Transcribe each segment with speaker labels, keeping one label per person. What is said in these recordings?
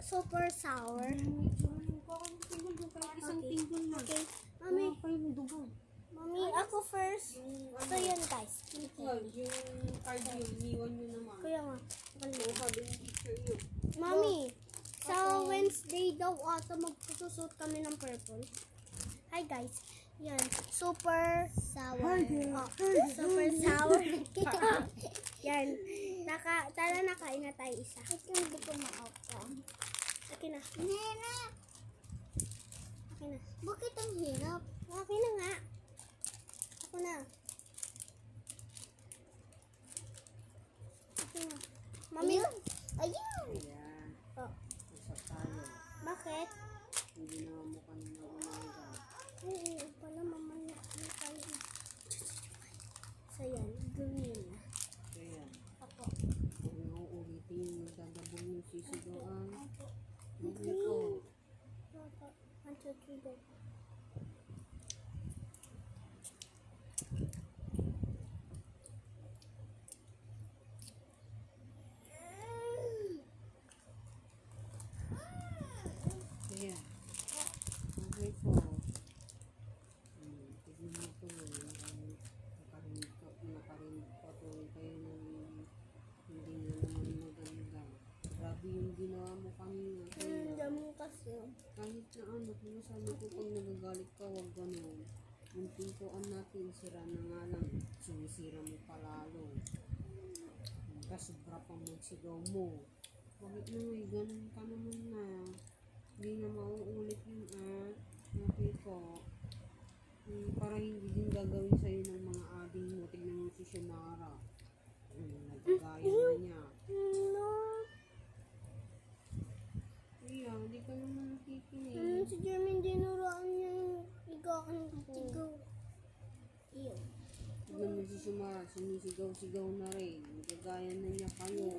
Speaker 1: Super sour.
Speaker 2: Isang tinggal na.
Speaker 1: Okay. Mami,
Speaker 2: Dugo.
Speaker 1: Mami, ako first. So, yun guys.
Speaker 2: Yung card yun, iniwan nyo naman.
Speaker 1: Kuya nga.
Speaker 2: Sabi yung teacher yun.
Speaker 1: Mami, sa Wednesday daw ata magsusuot kami ng purple. Hi guys. Yan. Super sour. Oh, super sour. Yan. Tara na, kain na tayo isa. Ito hindi ko ma-out. Akin na. Nena! Akin na. Bakit ang hirap? Akin na nga. Ako na. Akin na. Mami. Ayun!
Speaker 2: Ayan.
Speaker 1: Oh.
Speaker 2: Usap tayo.
Speaker 1: Bakit?
Speaker 2: Hindi na mo kanina umaga.
Speaker 1: Oo, pala mamaya na tayo. So yan, green na.
Speaker 2: Ayan.
Speaker 1: Ako.
Speaker 2: Kung nauulitin, magdadabong yung sisigawan.
Speaker 1: Ako.
Speaker 2: Hindi ko.
Speaker 1: Ako. 1, 2, 3, go.
Speaker 2: Ayan. Okay po. Tignan mo po. Nakarinig pa po kayo ng hindi na naman maganda. Grabe yung ginawa mo kanina.
Speaker 1: Damo kasi.
Speaker 2: Kahit na ano, kung sabi ko pag nagagalit ka, huwag ganun. Yung pintuan natin, sira na nga lang. Sumisira mo palalo. Kasobra pa magsigaw mo. Bakit na may ganun ka naman na? Hindi na mauulit yun Napi ko. Para hindi din gagawin sa'yo ng mga ading mo. Tignan mo si Shomara. Nagagaya na niya.
Speaker 1: No.
Speaker 2: Iya, hindi ka naman nakikinig.
Speaker 1: Si Jermaine dinuraan niya yung igaan ko. Iyo.
Speaker 2: Tignan mo si Shomara. Sumisigaw-sigaw na rin. Nagagaya na niya kayo.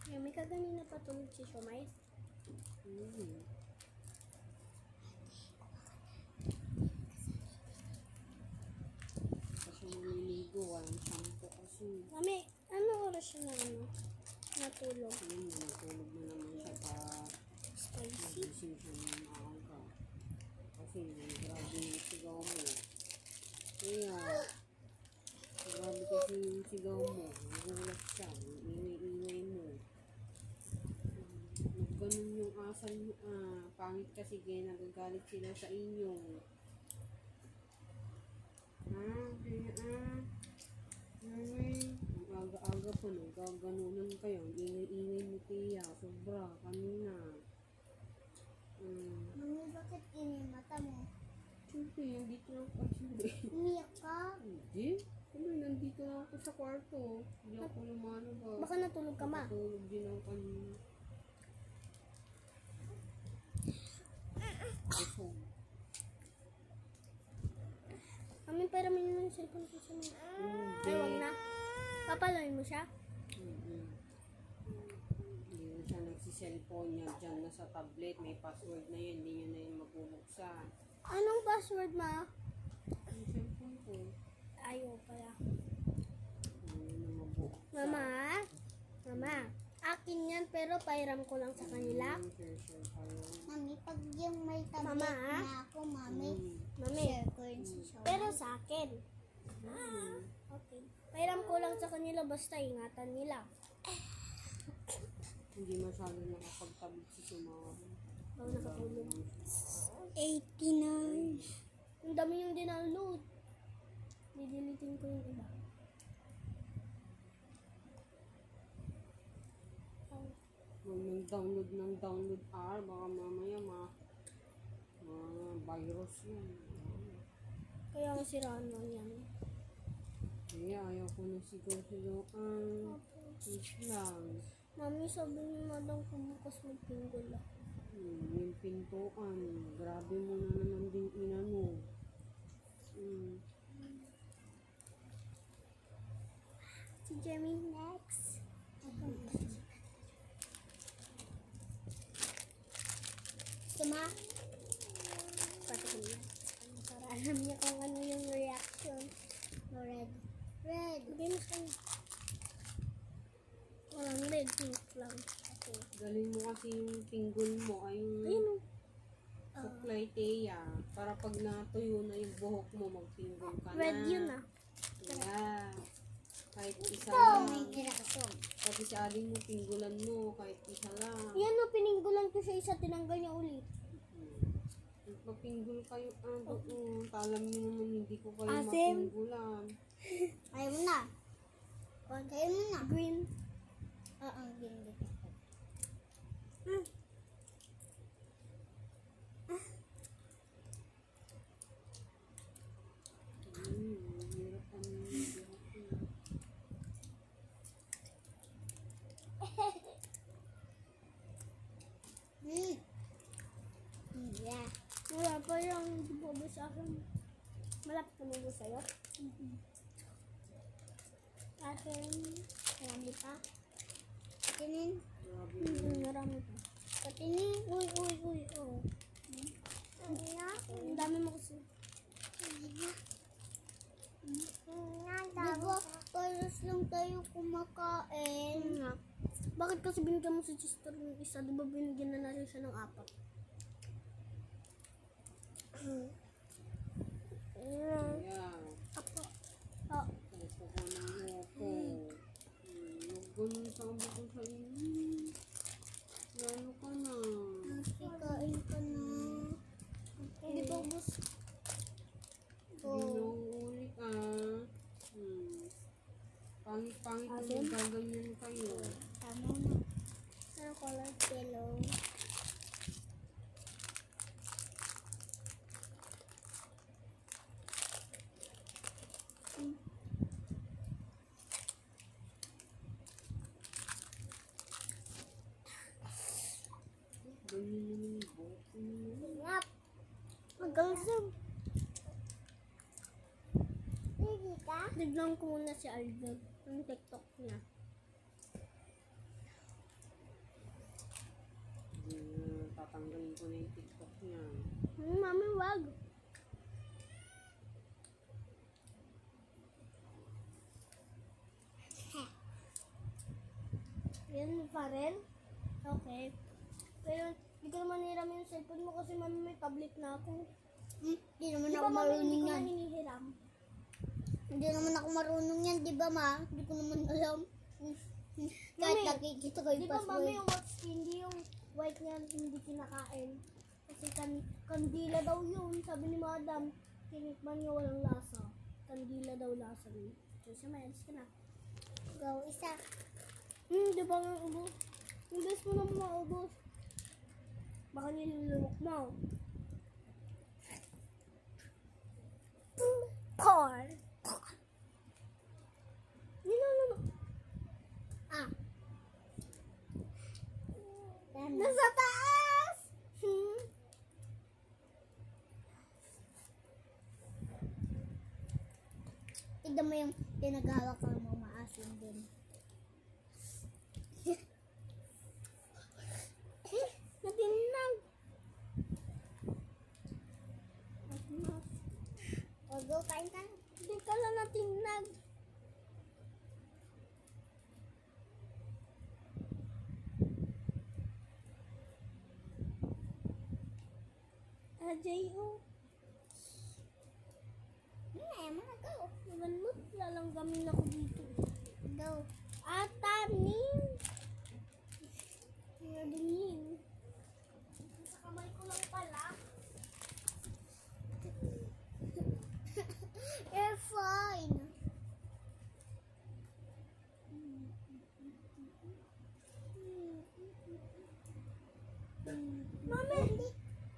Speaker 1: Yan, may kaganina pa tulog si Shomay.
Speaker 2: Kasi naliligo, walang shampoo kasi.
Speaker 1: Mami, ano oras siya na natulog?
Speaker 2: Natulog na naman siya pa
Speaker 1: Spicy.
Speaker 2: nagising siya ng maaga. Kasi grabe yung sigaw mo. Kaya, grabe kasi yung sigaw mo. Nagulat siya. Ingay-ingay mo. Ganun yung asal mo. Pangit kasi kaya nagagalit sila sa inyo. Ang aga-aga po, nagkaganunan kayo. Ingay-ingay mo tiya. Sobra, kanina.
Speaker 1: Mami, bakit yung mata mo?
Speaker 2: Siyempre, nandito lang ako. Siyempre.
Speaker 1: Umiyak ka?
Speaker 2: Hindi. Siyempre, nandito lang ako sa kwarto. Hindi ako lumalabas.
Speaker 1: Baka natulog ka ma?
Speaker 2: Natulog din ako kanina. Busog.
Speaker 1: Mami, pero may naman yung cellphone ko siya. Ay, wag na. Papaloyin mo siya?
Speaker 2: Hindi na siya nagsiselfone niya. Diyan na sa tablet. May password na yun. Hindi niya na yun magbubuksan.
Speaker 1: Anong password, ma?
Speaker 2: Ang cellphone ko.
Speaker 1: Ayaw pala.
Speaker 2: Hindi na mabuksan.
Speaker 1: Mama? Mama? Akin yan, pero pairam ko lang sa kanila.
Speaker 2: Share kayo.
Speaker 3: Mami, pag yung may tablet
Speaker 1: Mama,
Speaker 3: na ako, mami,
Speaker 1: Mami,
Speaker 3: share ko yun sa show.
Speaker 1: pero sa akin. Okay. Pairam ko lang sa kanila, basta ingatan nila.
Speaker 2: Hindi masyado nakapagtabit si Sumara.
Speaker 1: Bago nakatulog.
Speaker 3: 89.
Speaker 1: Ang dami yung dinaload. Didilitin ko yung iba.
Speaker 2: Huwag nang-download ng download baka mamaya virus yan.
Speaker 1: Kaya ang siraan lang yan.
Speaker 2: Kaya ayaw ko na sigaw-sigaw. Please lang.
Speaker 1: Mami, sabi ni madam kung bukas magpinggol ako.
Speaker 2: Yung pintuan. Grabe mo na naman din inano.
Speaker 1: Si Jeremy next.
Speaker 3: Gusto mo?
Speaker 1: Patahin niya. Para alam niya kung ano yung reaction.
Speaker 3: No, red. Red.
Speaker 1: Bigay mo sa kanya. Walang red, pink lang. Okay.
Speaker 2: Dalhin mo kasi yung pinggol mo ay yung
Speaker 1: Ayun o.
Speaker 2: supply Teya. Para pag natuyo na yung buhok mo, magpinggol ka na.
Speaker 1: Red yun ah.
Speaker 2: Yeah. Kahit isa
Speaker 3: Oh,
Speaker 2: lang.
Speaker 3: may kinakasong.
Speaker 2: Pati sa aling mo, pinggulan mo. Kahit isa lang.
Speaker 1: Yan o, pininggulan ko siya isa, tinanggal niya ulit.
Speaker 2: Magpinggol kayo. Talam niyo naman hindi ko kayo
Speaker 1: Asim.
Speaker 2: mapinggulan.
Speaker 3: Ayaw mo na. Ayaw mo na.
Speaker 1: Green.
Speaker 3: Oo, gindi.
Speaker 2: Hirap ang buhok mo.
Speaker 3: Yeah.
Speaker 1: Wala pa yung bubo sa akin. Malapit na bubo sa'yo. Akin, marami pa.
Speaker 3: Patinin.
Speaker 2: Grabe.
Speaker 1: Marami pa.
Speaker 3: Patinin.
Speaker 1: Uy, oh. Ang dami mo kasi.
Speaker 3: Diba, paras lang tayo kumakain.
Speaker 1: Nga. Bakit kasi binigyan mo si sister yung isa? Di ba binigyan na natin siya ng 4?
Speaker 2: Yeah.
Speaker 1: Apo. Oh.
Speaker 2: Opo ko ng opo. Huwag ganun sa amo ko sa inyo. Lalo ka na.
Speaker 3: Kain ka na.
Speaker 1: Hindi pa ubos.
Speaker 2: Hindi na uulit Pangit-pangit na
Speaker 1: Asim?
Speaker 2: gaganyan kayo.
Speaker 3: Tama na.
Speaker 1: Ano color?
Speaker 3: Yellow.
Speaker 2: Ganyan naman yung buhok niyo.
Speaker 3: Ngap.
Speaker 1: Magalasam.
Speaker 3: Hindi ka?
Speaker 1: Tignan ko muna si Alden. Yung TikTok niya.
Speaker 2: Tatanggalin ko na yung TikTok niya.
Speaker 1: Mami, wag. Yan pa rin? Okay. Pero hindi ko naman hiram yung cellphone mo kasi mami may tablet na ako.
Speaker 3: Hindi naman
Speaker 1: Di
Speaker 3: ako
Speaker 1: ba mami
Speaker 3: marunong
Speaker 1: hindi ko
Speaker 3: yan.
Speaker 1: na hinihiram?
Speaker 3: Hindi naman ako marunong yan, di ba ma? Hindi ko naman alam. Kahit
Speaker 1: Mami,
Speaker 3: nakikita ko
Speaker 1: Di
Speaker 3: yung
Speaker 1: ba mami
Speaker 3: password.
Speaker 1: yung wax hindi yung white niya hindi kinakain? Kasi kandila daw yun. Sabi ni madam, tinikman niya walang lasa. Kandila daw lasa niya. So siya may alis ka na.
Speaker 3: Go, isa.
Speaker 1: Di ba nga ubos? Imbes mo naman maubos. Baka nilulunok mo. Par. Nilulunok.
Speaker 3: Ah. Tama.
Speaker 1: Nasa taas!
Speaker 3: Tignan mo yung pinag-hawak ko ng mga asin din.
Speaker 1: Natinag.
Speaker 3: O, go, kain ka.
Speaker 1: Hindi ka lang natinag. J.O.
Speaker 3: Ayaw mo na, go.
Speaker 1: Naman mo, lalanggamin ako dito.
Speaker 3: Go.
Speaker 1: Atanin. Nadaling. Sa kamay ko lang pala.
Speaker 3: You're fine.
Speaker 1: Mami,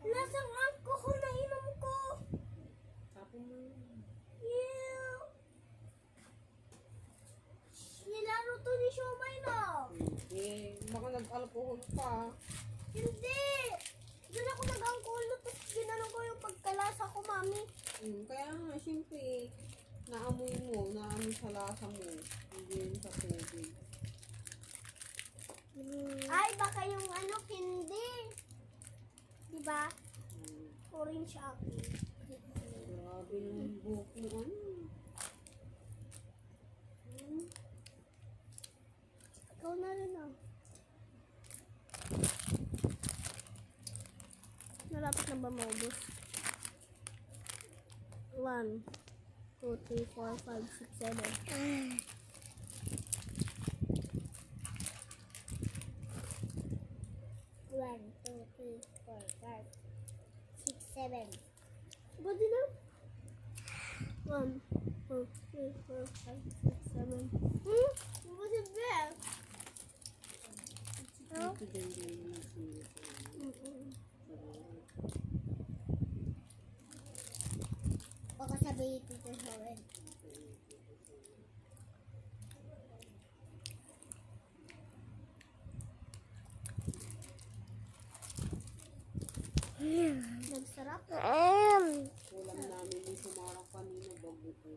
Speaker 1: nasang alcohol na inom ko.
Speaker 2: Tapon mo yun.
Speaker 1: Ew. Nilaro to ni Shomay na.
Speaker 2: Baka nag-alcohol pa.
Speaker 1: Hindi. Doon ako nag-alcohol na tapos ginanong ko yung pagkalasa ko, mami.
Speaker 2: Kaya nga, siyempre, naamoy mo, naamoy sa lasa mo. Hindi yun sa tubig.
Speaker 1: Ay, baka yung ano, hindi. Diba? rin siya akin.
Speaker 2: Grabe naman buhok mo, ano.
Speaker 1: Ikaw na rin ah. Malapit na ba maubos? 1, 2, 3, 4, 5, 6, 7.
Speaker 3: 1, 2, 3, 4, 5, 6, 7.
Speaker 1: Pwede na? 1, 2, 3, 4, 5, 6, 7. What's it there?
Speaker 2: Ito dyan yung nagsilit.
Speaker 3: Baka sabihin ito sa akin.
Speaker 1: Nagsarap?
Speaker 2: Ulam namin yung sumarang kanina bago ko.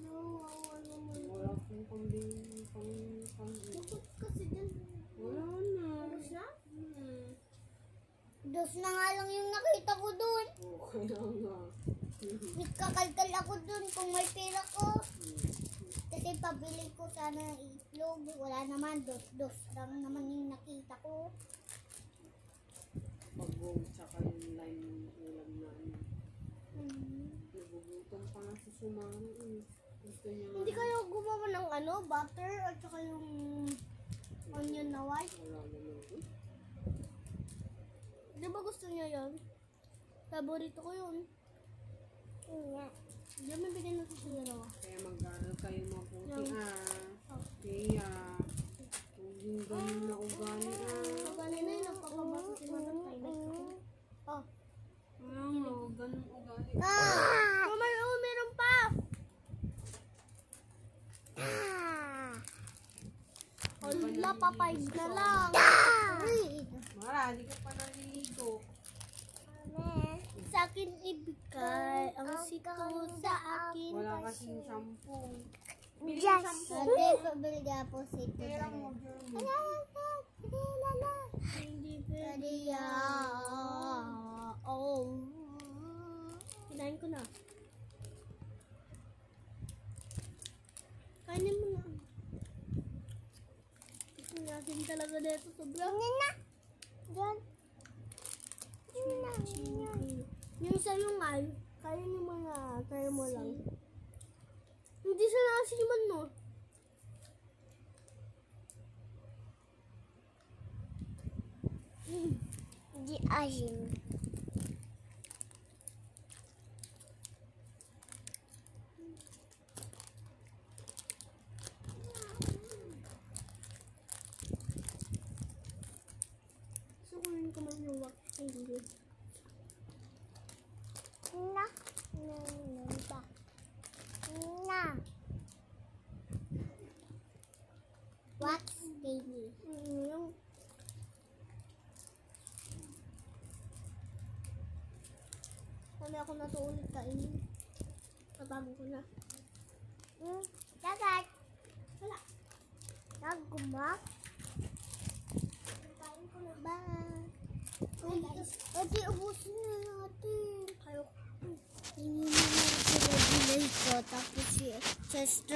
Speaker 1: No,
Speaker 2: Wala akong pambing.
Speaker 1: kasi dyan.
Speaker 2: Wala na.
Speaker 1: Tapos na?
Speaker 3: Dos na nga lang yung nakita ko dun.
Speaker 2: Kaya nga.
Speaker 3: Nagkakalkal ako dun kung may pera ko. Kasi pabili ko sana ng itlog. Wala naman, dos lang naman yung nakita ko.
Speaker 2: Pag-go, tsaka yung lime ng ulam namin. Nagugutom pa nga sa sumama eh. Gusto niya
Speaker 1: Hindi kayo gumawa ng ano, butter at saka yung onion na white?
Speaker 2: wala naman eh.
Speaker 1: Di ba gusto niya yun? Paborito ko yun.
Speaker 3: Nga.
Speaker 1: Di ba bigyan natin sa dalawa?
Speaker 2: Kaya mag-aaral kayo mabuti
Speaker 1: Yung-
Speaker 2: Kaya, huwag yung ganun na ugali
Speaker 1: Kanina yung nagpapabasa si Mama Tayo. Oh.
Speaker 2: Kaya nga, huwag ganun ugali.
Speaker 1: Mama, oh, meron pa! Hala, papayag na lang.
Speaker 2: Mara, di ka pa naliligo.
Speaker 1: Sa akin ibigay ang siko sa akin.
Speaker 2: Wala kasing shampoo.
Speaker 3: Ate, pabili ka po sa ito.
Speaker 2: Pera mo, Jeremy.
Speaker 1: Hindi pwede oh. Kinain ko na. Kainin mo na. Gusto natin talaga dito sobrang.
Speaker 3: Diyan.
Speaker 1: Yung sa yung ay, kainin mo na, kaya mo lang. Hindi sa nasiman no.
Speaker 3: Di asin.
Speaker 1: So, kunin ko man yung wax candy.
Speaker 3: Na. Na. Wax baby.
Speaker 1: Yung Kami ako na to ulit kainin. Tatago ko na.
Speaker 3: Dagat.
Speaker 1: Wala.
Speaker 3: Nagumak.
Speaker 1: Kain ko na.
Speaker 3: Bye. Ate, ubusin na natin.
Speaker 1: Kayo.
Speaker 3: Hindi na natin ko. Tapos si Chester.